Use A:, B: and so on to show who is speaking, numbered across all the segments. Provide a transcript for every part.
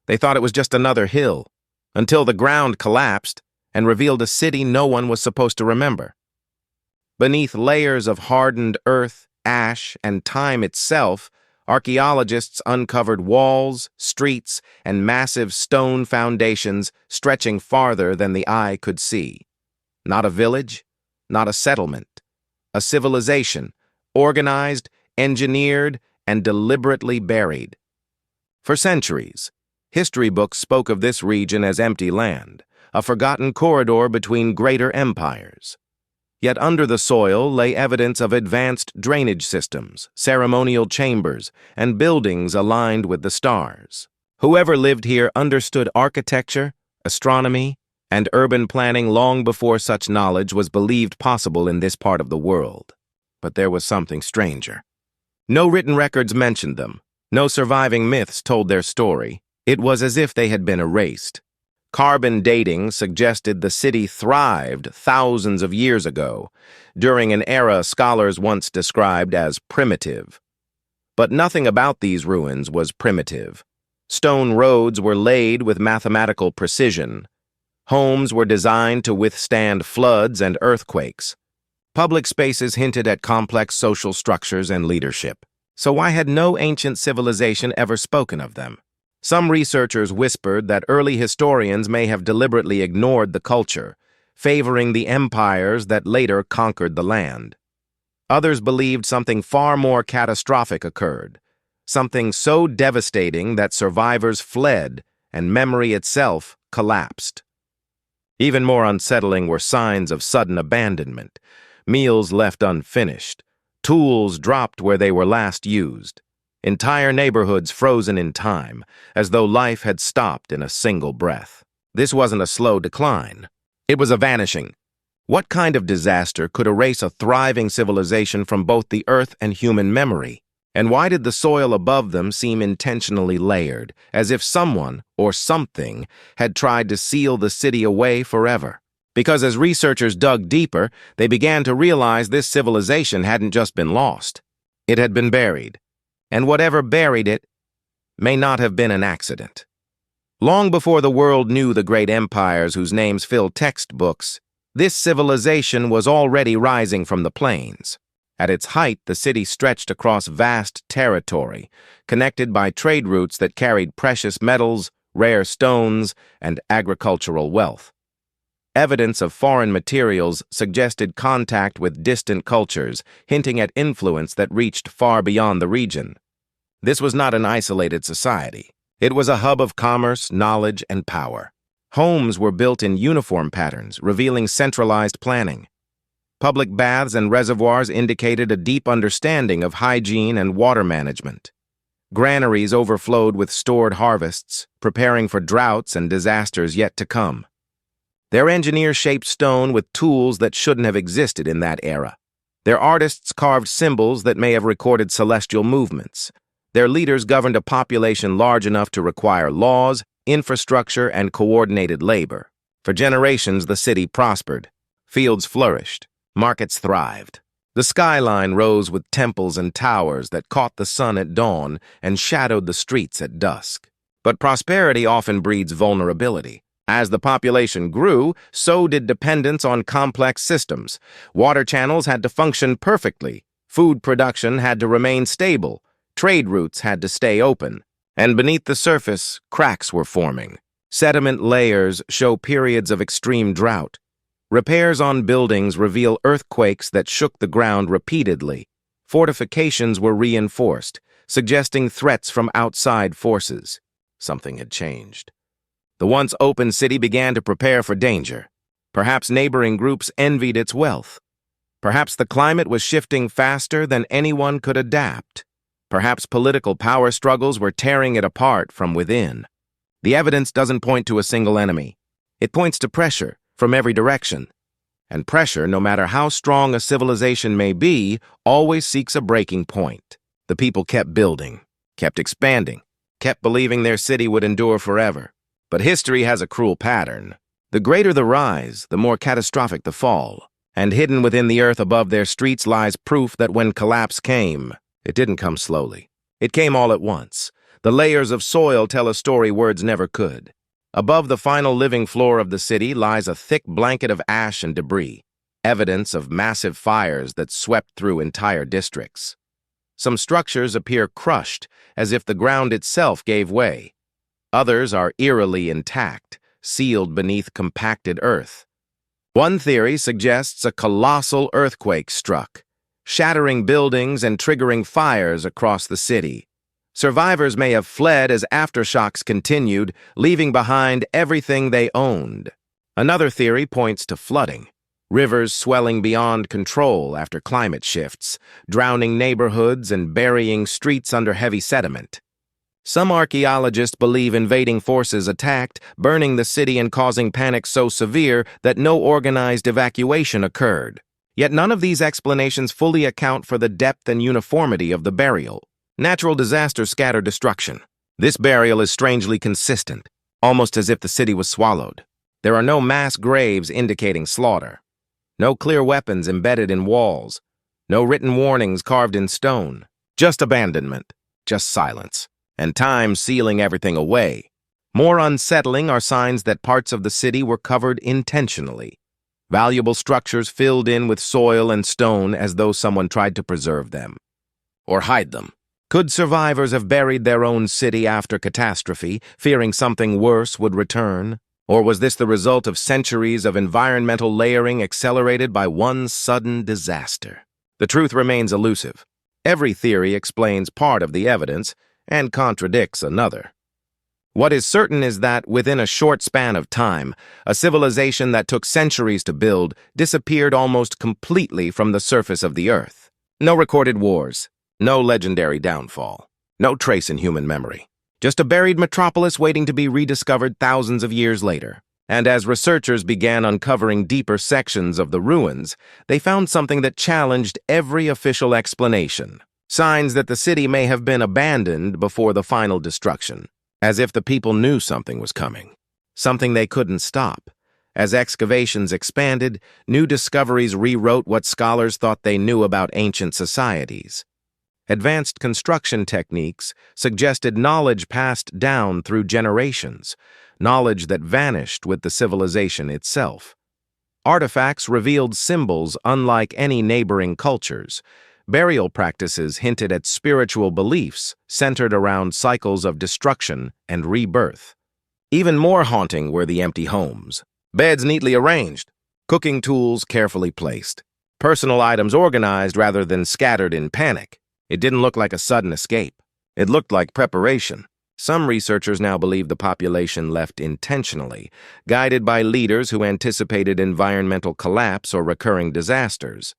A: They thought it was just another hill, until the ground collapsed and revealed a city no one was supposed to remember. Beneath layers of hardened earth, ash, and time itself, archaeologists uncovered walls, streets, and massive stone foundations stretching farther than the eye could see. Not a village, not a settlement. A civilization, organized, engineered, and deliberately buried. For centuries, history books spoke of this region as empty land, a forgotten corridor between greater empires. Yet under the soil lay evidence of advanced drainage systems, ceremonial chambers, and buildings aligned with the stars. Whoever lived here understood architecture, astronomy, and urban planning long before such knowledge was believed possible in this part of the world. But there was something stranger. No written records mentioned them. No surviving myths told their story. It was as if they had been erased. Carbon dating suggested the city thrived thousands of years ago, during an era scholars once described as primitive. But nothing about these ruins was primitive. Stone roads were laid with mathematical precision. Homes were designed to withstand floods and earthquakes. Public spaces hinted at complex social structures and leadership. So why had no ancient civilization ever spoken of them? Some researchers whispered that early historians may have deliberately ignored the culture, favoring the empires that later conquered the land. Others believed something far more catastrophic occurred, something so devastating that survivors fled and memory itself collapsed. Even more unsettling were signs of sudden abandonment, meals left unfinished, tools dropped where they were last used. Entire neighborhoods frozen in time, as though life had stopped in a single breath. This wasn't a slow decline. It was a vanishing. What kind of disaster could erase a thriving civilization from both the earth and human memory? And why did the soil above them seem intentionally layered, as if someone or something had tried to seal the city away forever? Because as researchers dug deeper, they began to realize this civilization hadn't just been lost. It had been buried. And whatever buried it may not have been an accident. Long before the world knew the great empires whose names fill textbooks, this civilization was already rising from the plains. At its height, the city stretched across vast territory, connected by trade routes that carried precious metals, rare stones, and agricultural wealth. Evidence of foreign materials suggested contact with distant cultures, hinting at influence that reached far beyond the region. This was not an isolated society. It was a hub of commerce, knowledge, and power. Homes were built in uniform patterns, revealing centralized planning. Public baths and reservoirs indicated a deep understanding of hygiene and water management. Granaries overflowed with stored harvests, preparing for droughts and disasters yet to come. Their engineers shaped stone with tools that shouldn't have existed in that era. Their artists carved symbols that may have recorded celestial movements. Their leaders governed a population large enough to require laws, infrastructure, and coordinated labor. For generations, the city prospered. Fields flourished. Markets thrived. The skyline rose with temples and towers that caught the sun at dawn and shadowed the streets at dusk. But prosperity often breeds vulnerability. As the population grew, so did dependence on complex systems. Water channels had to function perfectly. Food production had to remain stable. Trade routes had to stay open. And beneath the surface, cracks were forming. Sediment layers show periods of extreme drought. Repairs on buildings reveal earthquakes that shook the ground repeatedly. Fortifications were reinforced, suggesting threats from outside forces. Something had changed. The once open city began to prepare for danger. Perhaps neighboring groups envied its wealth. Perhaps the climate was shifting faster than anyone could adapt. Perhaps political power struggles were tearing it apart from within. The evidence doesn't point to a single enemy. It points to pressure from every direction. And pressure, no matter how strong a civilization may be, always seeks a breaking point. The people kept building, kept expanding, kept believing their city would endure forever. But history has a cruel pattern. The greater the rise, the more catastrophic the fall. And hidden within the earth above their streets lies proof that when collapse came, it didn't come slowly. It came all at once. The layers of soil tell a story words never could. Above the final living floor of the city lies a thick blanket of ash and debris, evidence of massive fires that swept through entire districts. Some structures appear crushed, as if the ground itself gave way. Others are eerily intact, sealed beneath compacted earth. One theory suggests a colossal earthquake struck, shattering buildings and triggering fires across the city. Survivors may have fled as aftershocks continued, leaving behind everything they owned. Another theory points to flooding, rivers swelling beyond control after climate shifts, drowning neighborhoods and burying streets under heavy sediment. Some archaeologists believe invading forces attacked, burning the city and causing panic so severe that no organized evacuation occurred. Yet none of these explanations fully account for the depth and uniformity of the burial. Natural disasters scatter destruction. This burial is strangely consistent, almost as if the city was swallowed. There are no mass graves indicating slaughter. No clear weapons embedded in walls. No written warnings carved in stone. Just abandonment. Just silence. And time sealing everything away. More unsettling are signs that parts of the city were covered intentionally. Valuable structures filled in with soil and stone as though someone tried to preserve them. Or hide them. Could survivors have buried their own city after catastrophe, fearing something worse would return? Or was this the result of centuries of environmental layering accelerated by one sudden disaster? The truth remains elusive. Every theory explains part of the evidence and contradicts another. What is certain is that within a short span of time, a civilization that took centuries to build disappeared almost completely from the surface of the earth. No recorded wars. No legendary downfall. No trace in human memory. Just a buried metropolis waiting to be rediscovered thousands of years later. And as researchers began uncovering deeper sections of the ruins, they found something that challenged every official explanation. Signs that the city may have been abandoned before the final destruction, as if the people knew something was coming. Something they couldn't stop. As excavations expanded, new discoveries rewrote what scholars thought they knew about ancient societies. Advanced construction techniques suggested knowledge passed down through generations, knowledge that vanished with the civilization itself. Artifacts revealed symbols unlike any neighboring cultures. Burial practices hinted at spiritual beliefs centered around cycles of destruction and rebirth. Even more haunting were the empty homes. Beds neatly arranged, cooking tools carefully placed, personal items organized rather than scattered in panic. It didn't look like a sudden escape. It looked like preparation. Some researchers now believe the population left intentionally, guided by leaders who anticipated environmental collapse or recurring disasters.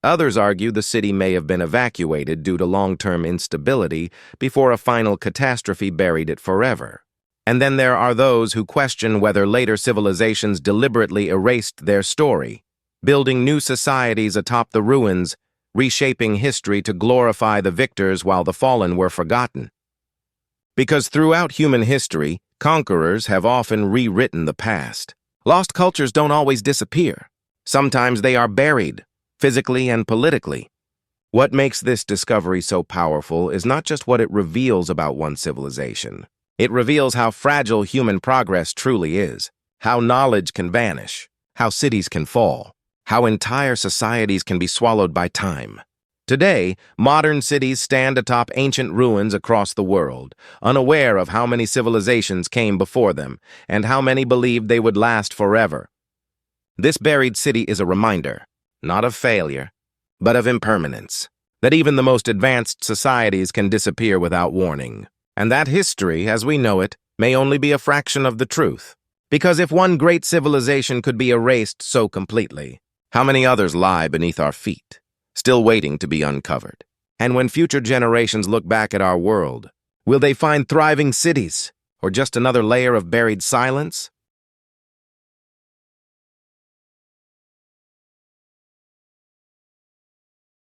A: Others argue the city may have been evacuated due to long-term instability before a final catastrophe buried it forever. And then there are those who question whether later civilizations deliberately erased their story, building new societies atop the ruins, reshaping history to glorify the victors while the fallen were forgotten. Because throughout human history, conquerors have often rewritten the past. Lost cultures don't always disappear. Sometimes they are buried, physically and politically. What makes this discovery so powerful is not just what it reveals about one civilization. It reveals how fragile human progress truly is, how knowledge can vanish, how cities can fall, how entire societies can be swallowed by time. Today, modern cities stand atop ancient ruins across the world, unaware of how many civilizations came before them and how many believed they would last forever. This buried city is a reminder, not of failure, but of impermanence, that even the most advanced societies can disappear without warning, and that history, as we know it, may only be a fraction of the truth. Because if one great civilization could be erased so completely, how many others lie beneath our feet, still waiting to be uncovered? And when future generations look back at our world, will they find thriving cities, or just another layer of buried silence?